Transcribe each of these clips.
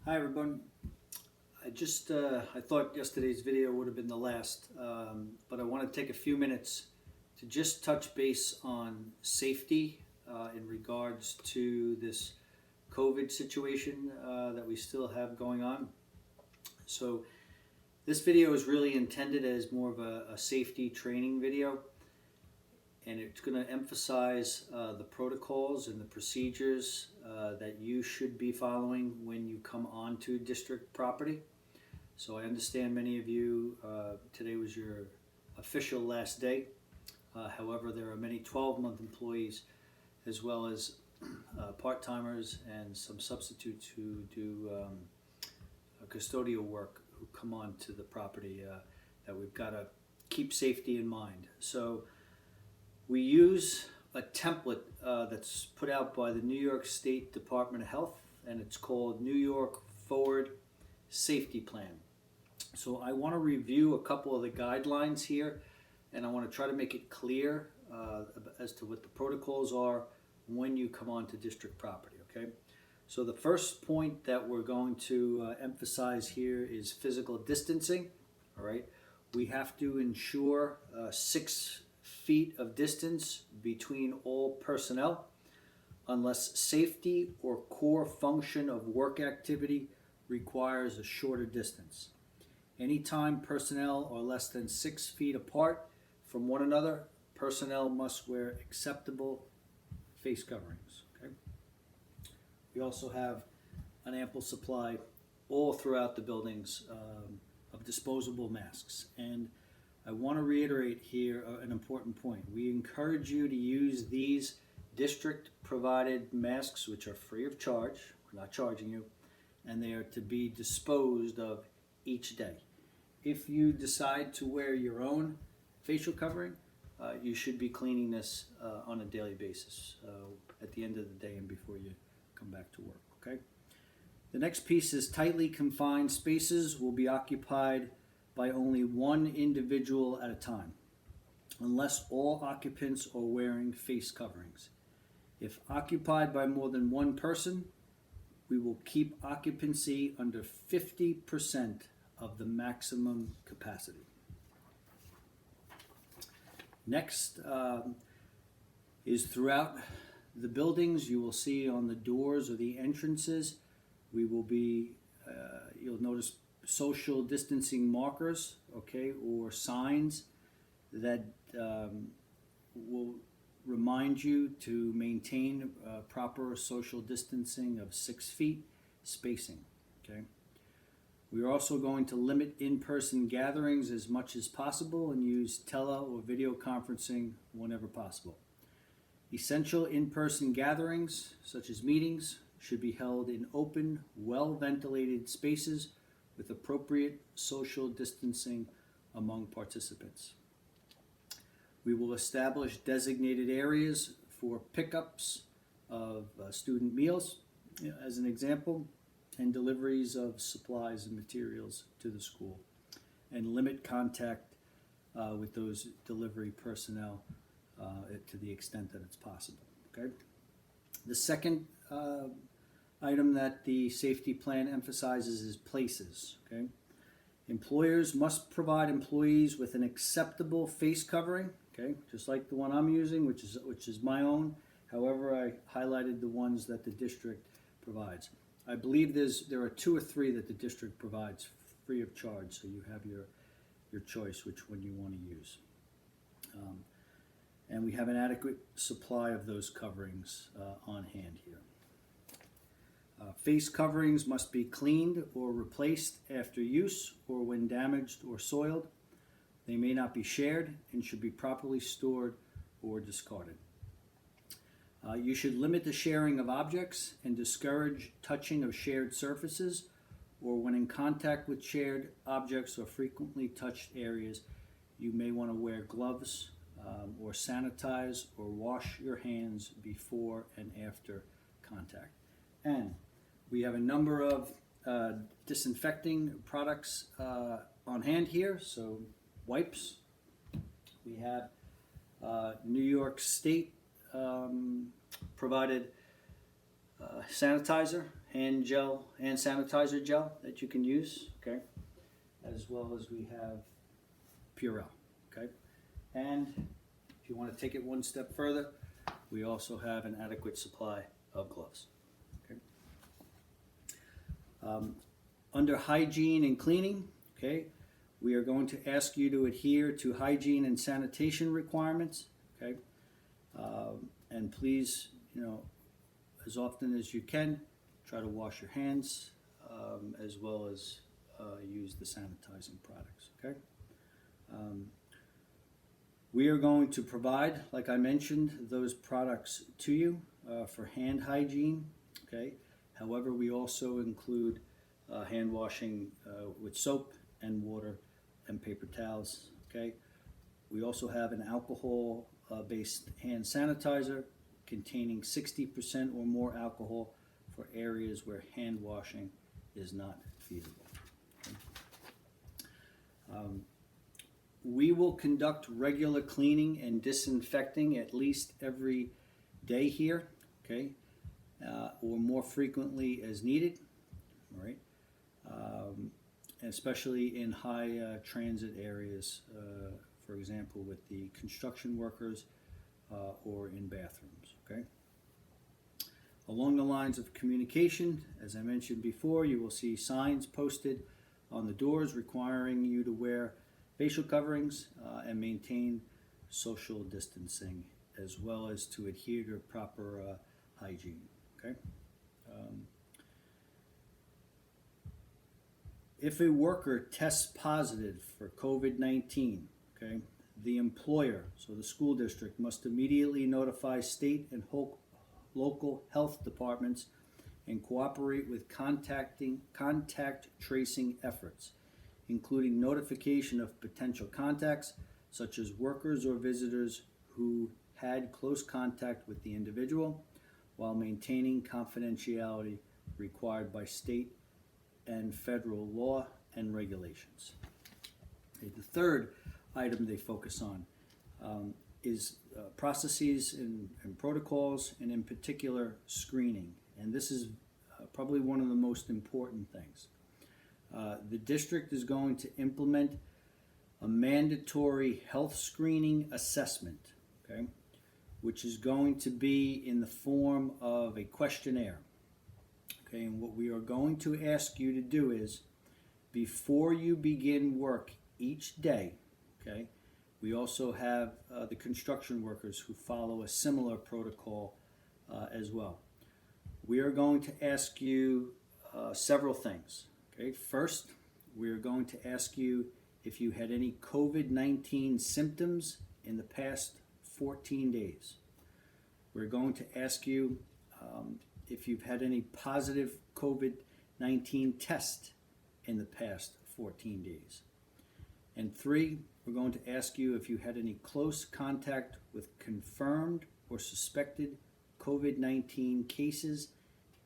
Hi everyone. I thought yesterday's video would have been the last, but I want to take a few minutes to just touch base on safety in regards to this COVID situation that we still have going on. So this video is really intended as more of a safety training video, and it's going to emphasize the protocols and the procedures that you should be following when you come onto district property. So I understand many of you, today was your official last day. However, there are many 12-month employees as well as part-timers and some substitutes who do custodial work who come onto the property that we've got to keep safety in mind. So we use a template that's put out by the New York State Department of Health, and it's called New York Forward Safety Plan. So I want to review a couple of the guidelines here, and I want to try to make it clear as to what the protocols are when you come onto district property, okay? So the first point that we're going to emphasize here is physical distancing, all right? We have to ensure 6 feet of distance between all personnel unless safety or core function of work activity requires a shorter distance. Anytime personnel are less than 6 feet apart from one another, personnel must wear acceptable face coverings. Okay? We also have an ample supply all throughout the buildings of disposable masks. And I want to reiterate here an important point. We encourage you to use these district provided masks, which are free of charge. We're not charging you, and they are to be disposed of each day. If you decide to wear your own facial covering, you should be cleaning this on a daily basis at the end of the day and before you come back to work, okay? The next piece is tightly confined spaces will be occupied by only one individual at a time, unless all occupants are wearing face coverings. If occupied by more than one person, we will keep occupancy under 50% of the maximum capacity. Next is throughout the buildings, you will see on the doors or the entrances, we will be, you'll notice social distancing markers, okay, or signs that will remind you to maintain proper social distancing of 6 feet spacing, okay. We are also going to limit in-person gatherings as much as possible and use tele or video conferencing whenever possible. Essential in-person gatherings, such as meetings, should be held in open, well-ventilated spaces with appropriate social distancing among participants. We will establish designated areas for pickups of student meals, as an example, and deliveries of supplies and materials to the school, and limit contact with those delivery personnel to the extent that it's possible, okay? The second item that the safety plan emphasizes is places, okay? Employers must provide employees with an acceptable face covering, okay? Just like the one I'm using, which is my own. However, I highlighted the ones that the district provides. I believe there are 2 or 3 that the district provides free of charge, so you have your choice which one you want to use. And we have an adequate supply of those coverings on hand here. Face coverings must be cleaned or replaced after use or when damaged or soiled. They may not be shared and should be properly stored or discarded. You should limit the sharing of objects and discourage touching of shared surfaces, or when in contact with shared objects or frequently touched areas, you may want to wear gloves or sanitize or wash your hands before and after contact. And we have a number of disinfecting products on hand here, so wipes. We have New York State provided sanitizer, hand sanitizer gel that you can use, okay? As well as we have Purell, okay? And if you want to take it one step further, we also have an adequate supply of gloves, okay? Under hygiene and cleaning, okay, we are going to ask you to adhere to hygiene and sanitation requirements, okay? And please, as often as you can, try to wash your hands, as well as use the sanitizing products, okay? We are going to provide, like I mentioned, those products to you for hand hygiene, okay? However, we also include hand washing with soap and water and paper towels, okay? We also have an alcohol-based hand sanitizer containing 60% or more alcohol for areas where hand washing is not feasible. Okay? We will conduct regular cleaning and disinfecting at least every day here, okay, or more frequently as needed, all right, especially in high transit areas, for example, with the construction workers or in bathrooms, okay. Along the lines of communication, as I mentioned before, you will see signs posted on the doors requiring you to wear facial coverings and maintain social distancing, as well as to adhere to proper hygiene, okay? If a worker tests positive for COVID-19, okay, the employer, so the school district, must immediately notify state and local health departments and cooperate with contact tracing efforts, including notification of potential contacts, such as workers or visitors who had close contact with the individual, while maintaining confidentiality required by state and federal law and regulations. Okay, the third item they focus on is processes and protocols, and in particular screening. And this is probably one of the most important things. The district is going to implement a mandatory health screening assessment, okay, which is going to be in the form of a questionnaire. Okay, and what we are going to ask you to do is, before you begin work each day, okay, we also have the construction workers who follow a similar protocol as well. We are going to ask you several things. Okay, first, we are going to ask you if you had any COVID-19 symptoms in the past 14 days. We're going to ask you if you've had any positive COVID-19 test in the past 14 days. And three, we're going to ask you if you had any close contact with confirmed or suspected COVID-19 cases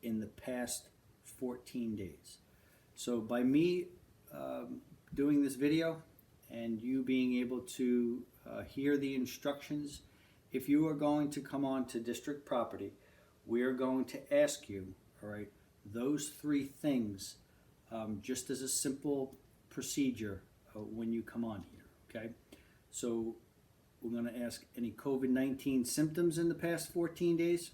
in the past 14 days. So by me doing this video and you being able to hear the instructions, if you are going to come on to district property, we are going to ask you, all right, those three things just as a simple procedure when you come on here, okay? So we're going to ask any COVID-19 symptoms in the past 14 days.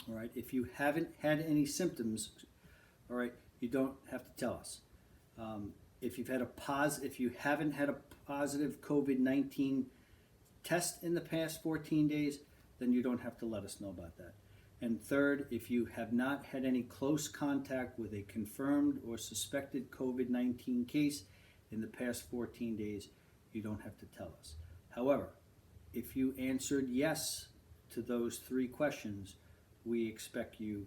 All right, if you haven't had any symptoms, all right, you don't have to tell us. If you haven't had a positive COVID-19 test in the past 14 days, then you don't have to let us know about that. And third, if you have not had any close contact with a confirmed or suspected COVID-19 case in the past 14 days, you don't have to tell us. However, if you answered yes to those three questions, we expect you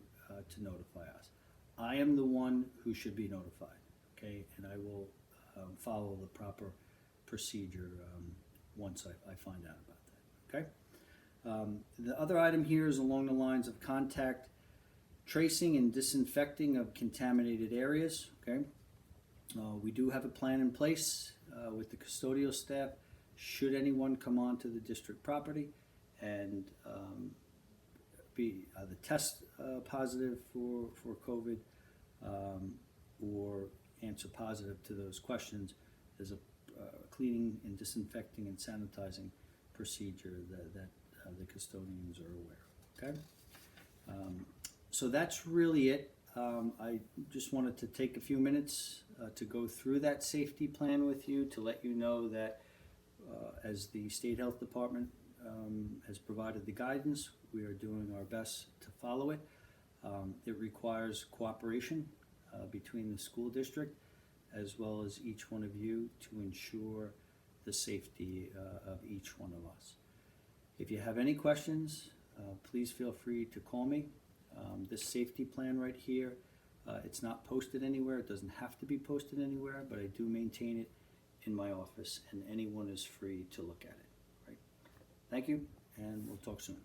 to notify us. I am the one who should be notified, okay? And I will follow the proper procedure once I find out about that, okay? The other item here is along the lines of contact tracing and disinfecting of contaminated areas, okay? We do have a plan in place with the custodial staff should anyone come onto the district property and be the test positive for COVID, or answer positive to those questions. There's a cleaning and disinfecting and sanitizing procedure that the custodians are aware of. Okay, so that's really it. I just wanted to take a few minutes to go through that safety plan with you, to let you know that as the State Health Department has provided the guidance, we are doing our best to follow it. It requires cooperation between the school district as well as each one of you to ensure the safety of each one of us. If you have any questions, please feel free to call me. This safety plan right here, it's not posted anywhere. It doesn't have to be posted anywhere, but I do maintain it in my office, and anyone is free to look at it. Right? Thank you, and we'll talk soon.